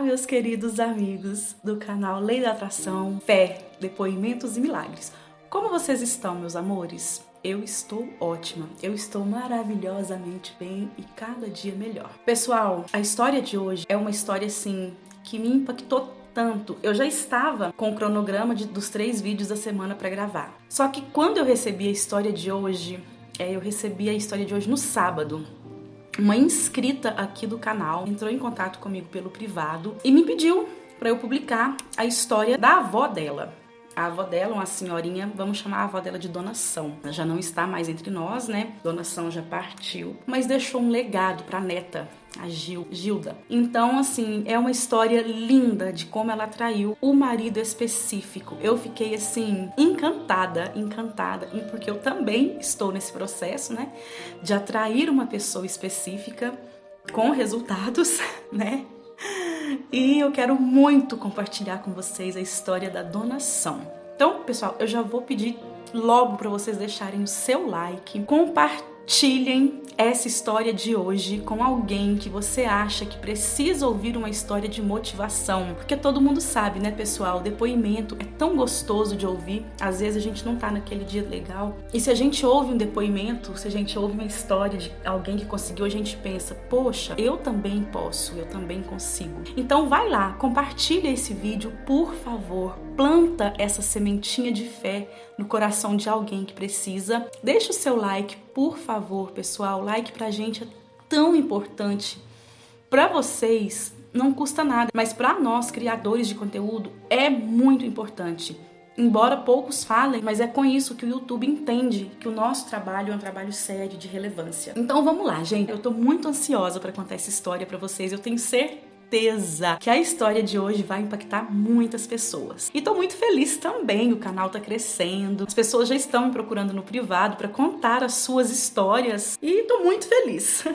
Meus queridos amigos do canal Lei da Atração, Fé, Depoimentos e Milagres. Como vocês estão, meus amores? Eu estou ótima, eu estou maravilhosamente bem e cada dia melhor. Pessoal, a história de hoje é uma história assim que me impactou tanto. Eu já estava com o cronograma dos 3 vídeos da semana para gravar. Só que quando eu recebi a história de hoje, no sábado. Uma inscrita aqui do canal entrou em contato comigo pelo privado e me pediu para eu publicar a história da avó dela. A avó dela, uma senhorinha, vamos chamar a avó dela de Dona São. Ela já não está mais entre nós, né? Dona São já partiu, mas deixou um legado para a neta, a Gilda. Então, assim, é uma história linda de como ela atraiu o marido específico. Eu fiquei, assim, encantada, porque eu também estou nesse processo, né? De atrair uma pessoa específica com resultados, né? E eu quero muito compartilhar com vocês a história da Dona São. Então, pessoal, eu já vou pedir logo para vocês deixarem o seu like, compartilhem essa história de hoje com alguém que você acha que precisa ouvir uma história de motivação. Porque todo mundo sabe, né, pessoal? O depoimento é tão gostoso de ouvir. Às vezes a gente não tá naquele dia legal. E se a gente ouve um depoimento, se a gente ouve uma história de alguém que conseguiu, a gente pensa, poxa, eu também posso, eu também consigo. Então vai lá, compartilha esse vídeo, por favor. Planta essa sementinha de fé no coração de alguém que precisa. Deixa o seu like, por favor, pessoal. O like pra gente é tão importante. Pra vocês não custa nada, mas pra nós, criadores de conteúdo, é muito importante. Embora poucos falem, mas é com isso que o YouTube entende que o nosso trabalho é um trabalho sério, de relevância. Então vamos lá, gente. Eu tô muito ansiosa pra contar essa história pra vocês. Eu tenho certeza que a história de hoje vai impactar muitas pessoas. E tô muito feliz também, o canal tá crescendo, as pessoas já estão me procurando no privado para contar as suas histórias e tô muito feliz.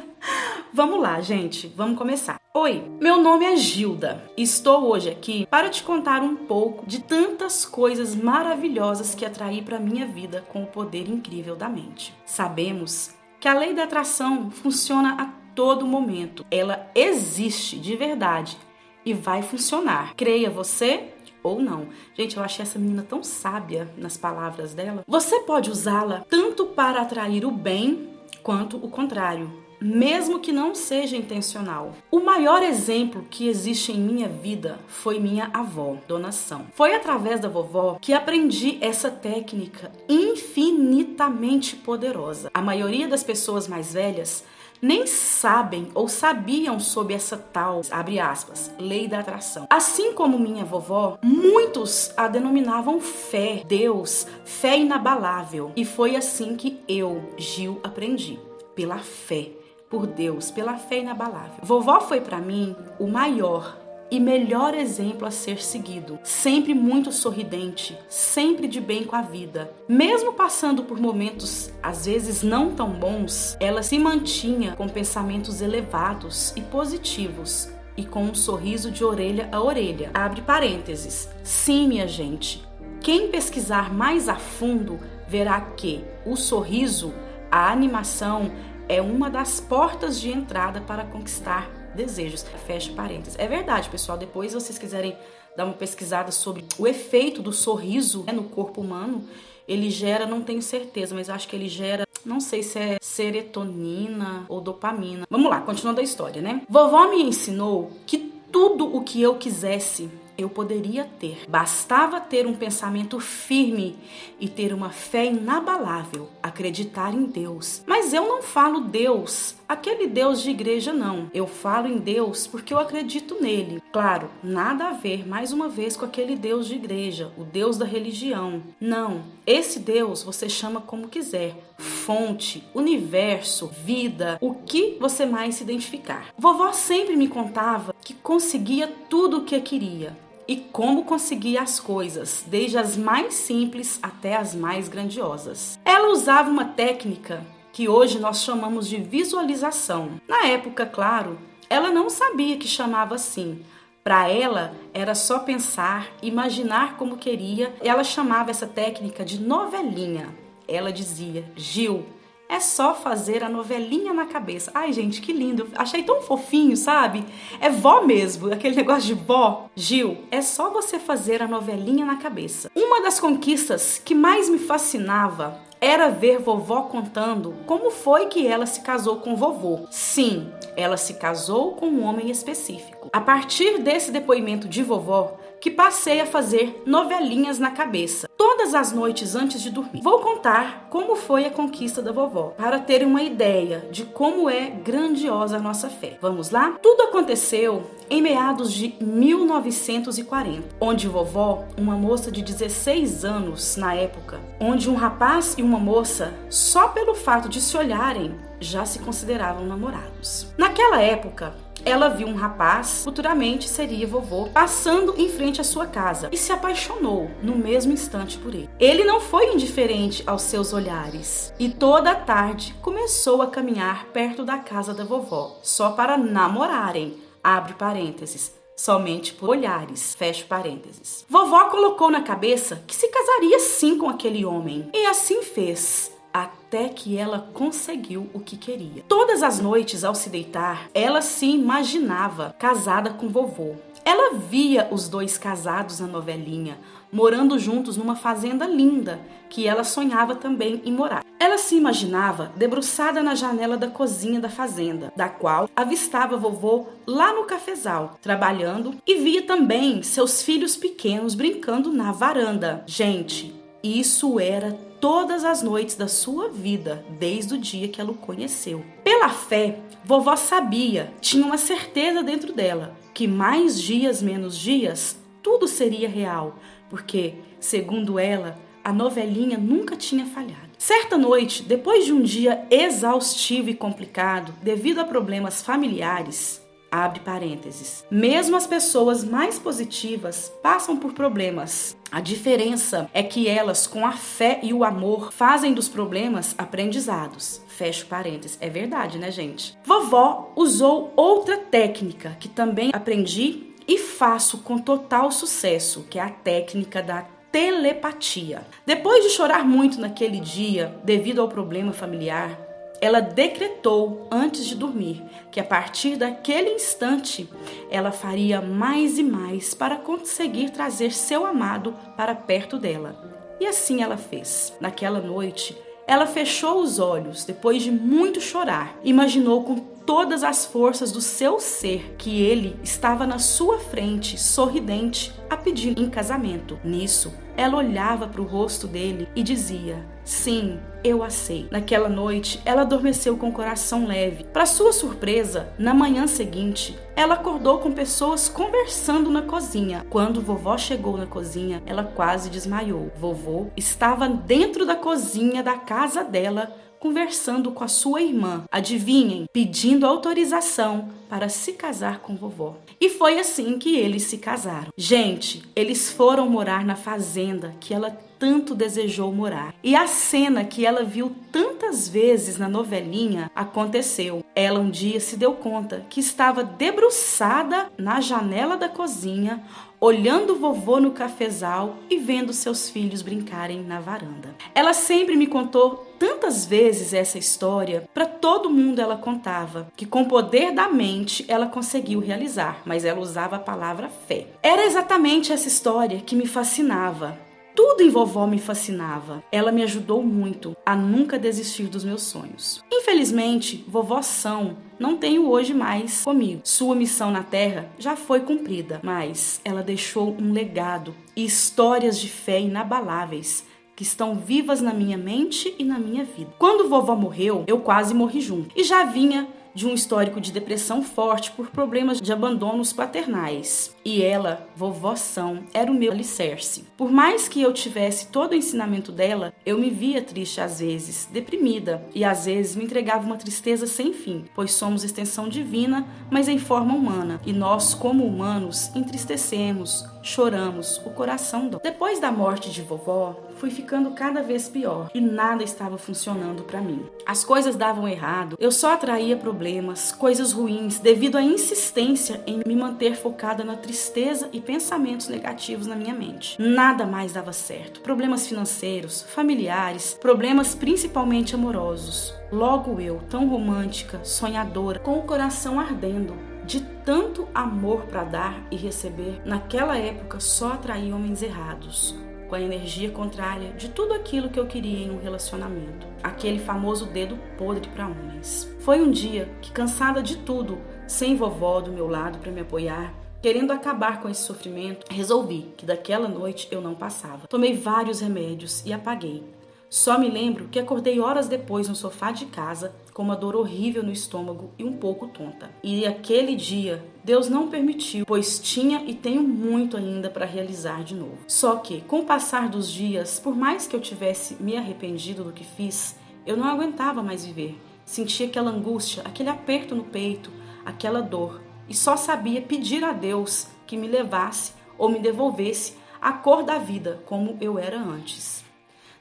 Vamos lá, gente, vamos começar. Oi, meu nome é Gilda e estou hoje aqui para te contar um pouco de tantas coisas maravilhosas que atraí para minha vida com o poder incrível da mente. Sabemos que a lei da atração funciona a todo momento. Ela existe de verdade e vai funcionar. Creia você ou não. Gente, eu achei essa menina tão sábia nas palavras dela. Você pode usá-la tanto para atrair o bem quanto o contrário, mesmo que não seja intencional. O maior exemplo que existe em minha vida foi minha avó, Dona São. Foi através da vovó que aprendi essa técnica infinitamente poderosa. A maioria das pessoas mais velhas nem sabem ou sabiam sobre essa tal, abre aspas, lei da atração. Assim como minha vovó, muitos a denominavam fé, Deus, fé inabalável. E foi assim que eu, Gil, aprendi. Pela fé, por Deus, pela fé inabalável. Vovó foi para mim o maior e melhor exemplo a ser seguido. Sempre muito sorridente, sempre de bem com a vida. Mesmo passando por momentos, às vezes não tão bons, ela se mantinha com pensamentos elevados e positivos e com um sorriso de orelha a orelha. Abre parênteses. Sim, minha gente, quem pesquisar mais a fundo verá que o sorriso, a animação, é uma das portas de entrada para conquistar desejos. Fecha parênteses. É verdade, pessoal. Depois, se vocês quiserem dar uma pesquisada sobre o efeito do sorriso, né, no corpo humano, ele gera, não tenho certeza, mas acho que ele gera, não sei se é serotonina ou dopamina. Vamos lá, continuando a história, né? Vovó me ensinou que tudo o que eu quisesse, eu poderia ter. Bastava ter um pensamento firme e ter uma fé inabalável, acreditar em Deus. Mas eu não falo Deus, aquele Deus de igreja, não. Eu falo em Deus porque eu acredito nele. Claro, nada a ver, mais uma vez, com aquele Deus de igreja, o Deus da religião. Não, esse Deus você chama como quiser. Fonte, universo, vida, o que você mais se identificar. Vovó sempre me contava que conseguia tudo o que queria. E como conseguia as coisas, desde as mais simples até as mais grandiosas. Ela usava uma técnica que hoje nós chamamos de visualização. Na época, claro, ela não sabia que chamava assim. Para ela, era só pensar, imaginar como queria. Ela chamava essa técnica de novelinha. Ela dizia, Gil, É só fazer a novelinha na cabeça. Ai, gente, que lindo. Achei tão fofinho, sabe? É vó mesmo, aquele negócio de vó. Gil, é só você fazer a novelinha na cabeça. Uma das conquistas que mais me fascinava era ver vovó contando como foi que ela se casou com vovô. Sim, ela se casou com um homem específico. A partir desse depoimento de vovó, que passei a fazer novelinhas na cabeça, todas as noites antes de dormir. Vou contar como foi a conquista da vovó, para terem uma ideia de como é grandiosa a nossa fé. Vamos lá? Tudo aconteceu em meados de 1940, onde vovó, uma moça de 16 anos na época, onde um rapaz e uma moça, só pelo fato de se olharem, já se consideravam namorados. Naquela época, ela viu um rapaz, futuramente seria vovô, passando em frente à sua casa e se apaixonou no mesmo instante por ele. Ele não foi indiferente aos seus olhares e toda a tarde começou a caminhar perto da casa da vovó, só para namorarem, abre parênteses, somente por olhares, fecha parênteses. Vovó colocou na cabeça que se casaria sim com aquele homem e assim fez. Até que ela conseguiu o que queria. Todas as noites, ao se deitar, ela se imaginava casada com vovô. Ela via os dois casados na novelinha, morando juntos numa fazenda linda, que ela sonhava também em morar. Ela se imaginava debruçada na janela da cozinha da fazenda, da qual avistava vovô lá no cafezal, trabalhando, e via também seus filhos pequenos brincando na varanda. Gente, isso era todas as noites da sua vida, desde o dia que ela o conheceu. Pela fé, vovó sabia, tinha uma certeza dentro dela, que mais dias, menos dias, tudo seria real, porque, segundo ela, a novelinha nunca tinha falhado. Certa noite, depois de um dia exaustivo e complicado, devido a problemas familiares, abre parênteses, mesmo as pessoas mais positivas passam por problemas. A diferença é que elas, com a fé e o amor, fazem dos problemas aprendizados. Fecha parênteses. É verdade, né, gente? Vovó usou outra técnica que também aprendi e faço com total sucesso, que é a técnica da telepatia. Depois de chorar muito naquele dia, devido ao problema familiar, ela decretou antes de dormir que a partir daquele instante ela faria mais e mais para conseguir trazer seu amado para perto dela. E assim ela fez. Naquela noite, ela fechou os olhos depois de muito chorar. Imaginou com todas as forças do seu ser que ele estava na sua frente, sorridente, a pedir em casamento. Nisso, ela olhava para o rosto dele e dizia: sim, eu aceito. Naquela noite, ela adormeceu com o coração leve. Para sua surpresa, na manhã seguinte, ela acordou com pessoas conversando na cozinha. Quando vovó chegou na cozinha, ela quase desmaiou. Vovô estava dentro da cozinha da casa dela, conversando com a sua irmã, adivinhem, pedindo autorização para se casar com vovó. E foi assim que eles se casaram. Gente, eles foram morar na fazenda que ela tanto desejou morar. E a cena que ela viu tantas vezes na novelinha aconteceu. Ela um dia se deu conta que estava debruçada na janela da cozinha, olhando o vovô no cafezal e vendo seus filhos brincarem na varanda. Ela sempre me contou tantas vezes essa história, para todo mundo ela contava que com o poder da mente ela conseguiu realizar, mas ela usava a palavra fé. Era exatamente essa história que me fascinava. Tudo em vovó me fascinava. Ela me ajudou muito a nunca desistir dos meus sonhos. Infelizmente, vovó São não tenho hoje mais comigo. Sua missão na Terra já foi cumprida, mas ela deixou um legado e histórias de fé inabaláveis que estão vivas na minha mente e na minha vida. Quando vovó morreu, eu quase morri junto. E já vinha de um histórico de depressão forte por problemas de abandonos paternais. E ela, vovó São, era o meu alicerce. Por mais que eu tivesse todo o ensinamento dela, eu me via triste às vezes, deprimida, e às vezes me entregava uma tristeza sem fim, pois somos extensão divina, mas em forma humana, e nós, como humanos, entristecemos, choramos, o coração dói. Depois da morte de vovó, fui ficando cada vez pior e nada estava funcionando para mim. As coisas davam errado, eu só atraía problemas, coisas ruins, devido à insistência em me manter focada na tristeza e pensamentos negativos na minha mente. Nada mais dava certo. Problemas financeiros, familiares, problemas principalmente amorosos. Logo eu, tão romântica, sonhadora, com o coração ardendo, de tanto amor para dar e receber, naquela época só atraía homens errados, com a energia contrária de tudo aquilo que eu queria em um relacionamento. Aquele famoso dedo podre para homens. Foi um dia que, cansada de tudo, sem vovó do meu lado para me apoiar, querendo acabar com esse sofrimento, resolvi que daquela noite eu não passava. Tomei vários remédios e apaguei. Só me lembro que acordei horas depois no sofá de casa com uma dor horrível no estômago e um pouco tonta. E aquele dia Deus não permitiu, pois tinha e tenho muito ainda para realizar de novo. Só que, com o passar dos dias, por mais que eu tivesse me arrependido do que fiz, eu não aguentava mais viver. Sentia aquela angústia, aquele aperto no peito, aquela dor, e só sabia pedir a Deus que me levasse ou me devolvesse a cor da vida como eu era antes.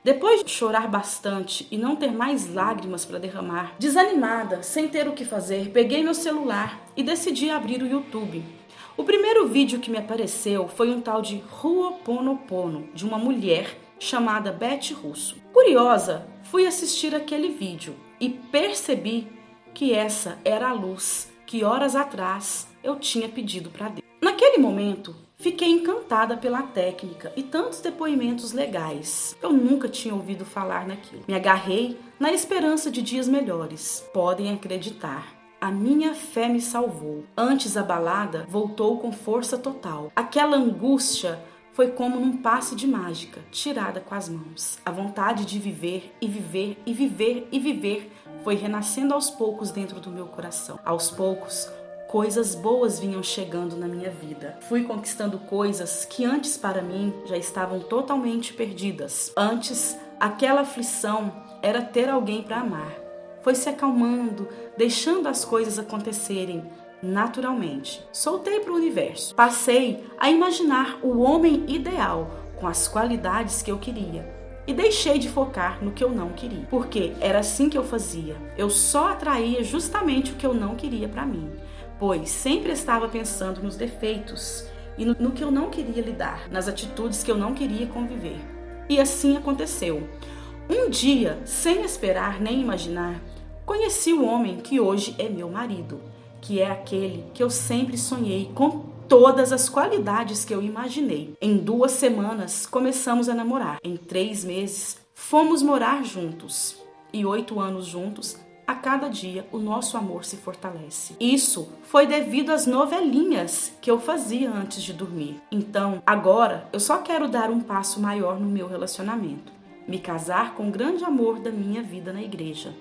Depois de chorar bastante e não ter mais lágrimas para derramar, desanimada, sem ter o que fazer, peguei meu celular e decidi abrir o YouTube. O primeiro vídeo que me apareceu foi um tal de Ho'oponopono, de uma mulher chamada Beth Russo. Curiosa, fui assistir aquele vídeo e percebi que essa era a luz que horas atrás eu tinha pedido para Deus. Naquele momento, fiquei encantada pela técnica e tantos depoimentos legais. Eu nunca tinha ouvido falar naquilo. Me agarrei na esperança de dias melhores. Podem acreditar. A minha fé me salvou. Antes abalada, voltou com força total. Aquela angústia foi como num passe de mágica, tirada com as mãos. A vontade de viver e viver e viver e viver foi renascendo aos poucos dentro do meu coração. Aos poucos, coisas boas vinham chegando na minha vida. Fui conquistando coisas que antes para mim já estavam totalmente perdidas. Antes, aquela aflição era ter alguém para amar. Foi se acalmando, deixando as coisas acontecerem naturalmente. Soltei para o universo. Passei a imaginar o homem ideal com as qualidades que eu queria. E deixei de focar no que eu não queria. Porque era assim que eu fazia. Eu só atraía justamente o que eu não queria para mim. Pois sempre estava pensando nos defeitos e no que eu não queria lidar, nas atitudes que eu não queria conviver. E assim aconteceu. Um dia, sem esperar nem imaginar, conheci o homem que hoje é meu marido, que é aquele que eu sempre sonhei com todas as qualidades que eu imaginei. Em 2 semanas, começamos a namorar. Em 3 meses, fomos morar juntos. E 8 anos juntos, a cada dia o nosso amor se fortalece. Isso foi devido às novelinhas que eu fazia antes de dormir. Então, agora, eu só quero dar um passo maior no meu relacionamento. Me casar com o grande amor da minha vida na igreja.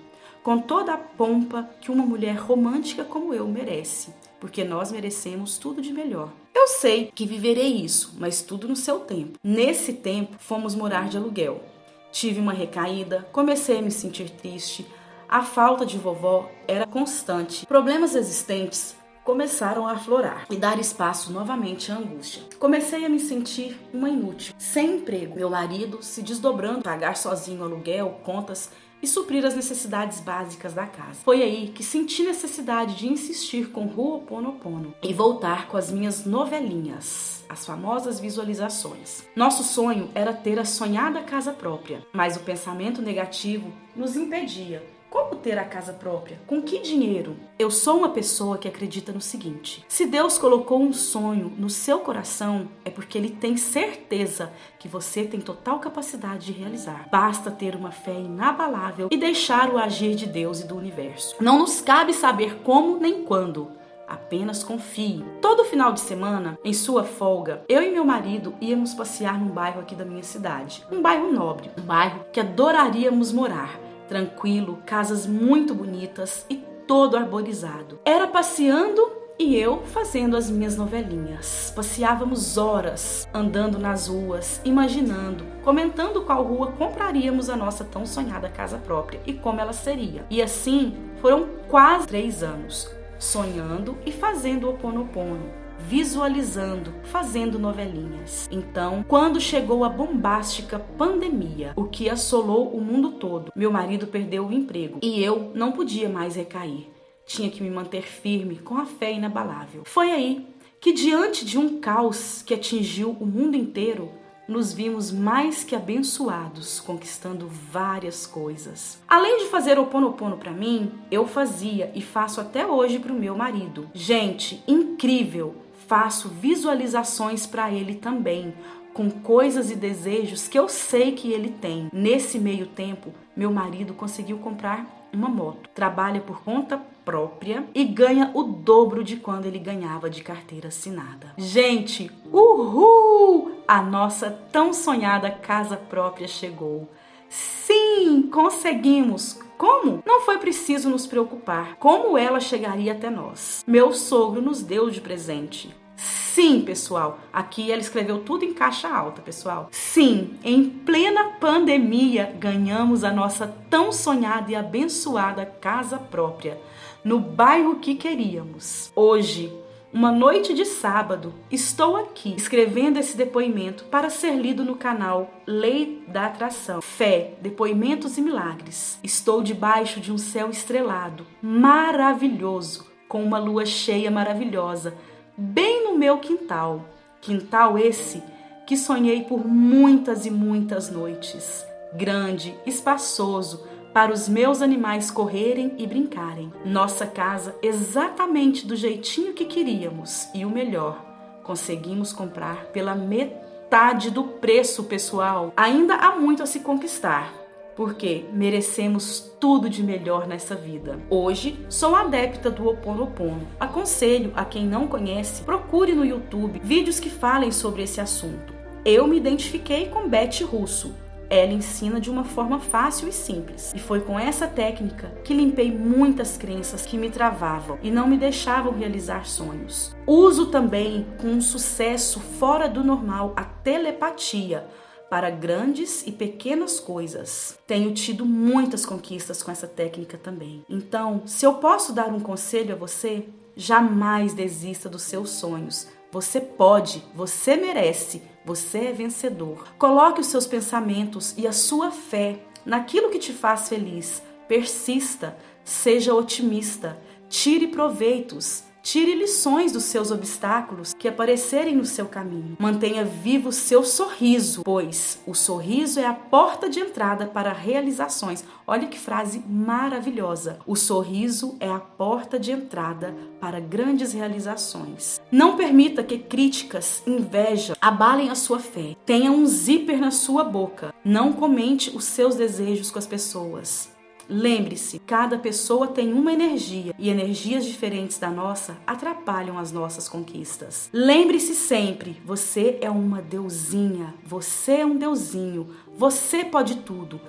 Com toda a pompa que uma mulher romântica como eu merece. Porque nós merecemos tudo de melhor. Eu sei que viverei isso, mas tudo no seu tempo. Nesse tempo, fomos morar de aluguel. Tive uma recaída, comecei a me sentir triste. A falta de vovó era constante. Problemas existentes começaram a aflorar e dar espaço novamente à angústia. Comecei a me sentir uma inútil, sem emprego. Meu marido se desdobrando, pagar sozinho aluguel, contas e suprir as necessidades básicas da casa. Foi aí que senti necessidade de insistir com Ho'oponopono e voltar com as minhas novelinhas, as famosas visualizações. Nosso sonho era ter a sonhada casa própria, mas o pensamento negativo nos impedia. Como ter a casa própria? Com que dinheiro? Eu sou uma pessoa que acredita no seguinte: se Deus colocou um sonho no seu coração, é porque Ele tem certeza que você tem total capacidade de realizar. Basta ter uma fé inabalável e deixar o agir de Deus e do universo. Não nos cabe saber como nem quando. Apenas confie. Todo final de semana, em sua folga, eu e meu marido íamos passear num bairro aqui da minha cidade. Um bairro nobre, um bairro que adoraríamos morar. Tranquilo, casas muito bonitas e todo arborizado. Era passeando e eu fazendo as minhas novelinhas. Passeávamos horas, andando nas ruas, imaginando, comentando qual rua compraríamos a nossa tão sonhada casa própria e como ela seria. E assim foram quase 3 anos, sonhando e fazendo Ho'oponopono, visualizando, fazendo novelinhas. Então, quando chegou a bombástica pandemia, o que assolou o mundo todo, meu marido perdeu o emprego e eu não podia mais recair. Tinha que me manter firme, com a fé inabalável. Foi aí que, diante de um caos que atingiu o mundo inteiro, nos vimos mais que abençoados, conquistando várias coisas. Além de fazer Ho'oponopono para mim, eu fazia e faço até hoje para o meu marido. Gente, incrível! Faço visualizações para ele também, com coisas e desejos que eu sei que ele tem. Nesse meio tempo, meu marido conseguiu comprar uma moto, trabalha por conta própria e ganha o dobro de quando ele ganhava de carteira assinada. Gente, uhul! A nossa tão sonhada casa própria chegou. Sim, conseguimos! Como? Não foi preciso nos preocupar. Como ela chegaria até nós? Meu sogro nos deu de presente. Sim, pessoal, aqui ela escreveu tudo em caixa alta, pessoal. Sim, em plena pandemia, ganhamos a nossa tão sonhada e abençoada casa própria, no bairro que queríamos. Hoje, uma noite de sábado, estou aqui escrevendo esse depoimento para ser lido no canal Lei da Atração. Fé, Depoimentos e Milagres. Estou debaixo de um céu estrelado, maravilhoso, com uma lua cheia maravilhosa, bem no meu quintal. Quintal esse que sonhei por muitas e muitas noites. Grande, espaçoso, para os meus animais correrem e brincarem. Nossa casa exatamente do jeitinho que queríamos. E o melhor, conseguimos comprar pela metade do preço, pessoal. Ainda há muito a se conquistar, porque merecemos tudo de melhor nessa vida. Hoje, sou adepta do Ho'oponopono. Aconselho a quem não conhece, procure no YouTube vídeos que falem sobre esse assunto. Eu me identifiquei com Beth Russo. Ela ensina de uma forma fácil e simples. E foi com essa técnica que limpei muitas crenças que me travavam e não me deixavam realizar sonhos. Uso também, com um sucesso fora do normal, a telepatia para grandes e pequenas coisas. Tenho tido muitas conquistas com essa técnica também. Então, se eu posso dar um conselho a você, jamais desista dos seus sonhos. Você pode, você merece, você é vencedor. Coloque os seus pensamentos e a sua fé naquilo que te faz feliz. Persista, seja otimista, tire proveitos. Tire lições dos seus obstáculos que aparecerem no seu caminho. Mantenha vivo o seu sorriso, pois o sorriso é a porta de entrada para realizações. Olha que frase maravilhosa. O sorriso é a porta de entrada para grandes realizações. Não permita que críticas, inveja abalem a sua fé. Tenha um zíper na sua boca. Não comente os seus desejos com as pessoas. Lembre-se, cada pessoa tem uma energia e energias diferentes da nossa atrapalham as nossas conquistas. Lembre-se sempre, você é uma deusinha, você é um deusinho, você pode tudo.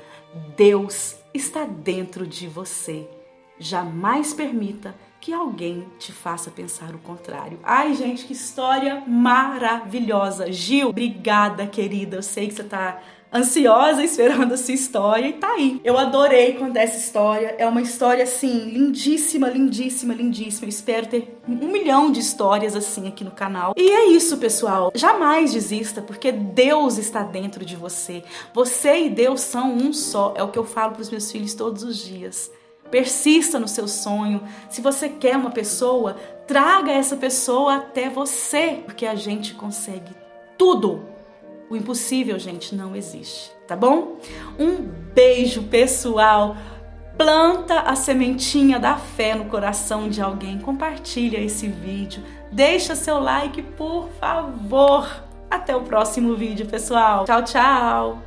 Deus está dentro de você. Jamais permita que alguém te faça pensar o contrário. Ai, gente, que história maravilhosa. Gil, obrigada, querida. Eu sei que você tá ansiosa esperando essa história e tá aí. Eu adorei contar essa história. É uma história, assim, lindíssima, lindíssima, lindíssima. Eu espero ter 1 milhão de histórias assim aqui no canal. E é isso, pessoal. Jamais desista, porque Deus está dentro de você. Você e Deus são um só. É o que eu falo pros meus filhos todos os dias. Persista no seu sonho. Se você quer uma pessoa, traga essa pessoa até você, porque a gente consegue tudo. O impossível, gente, não existe, tá bom? Um beijo, pessoal. Planta a sementinha da fé no coração de alguém. Compartilha esse vídeo. Deixa seu like, por favor. Até o próximo vídeo, pessoal. Tchau, tchau.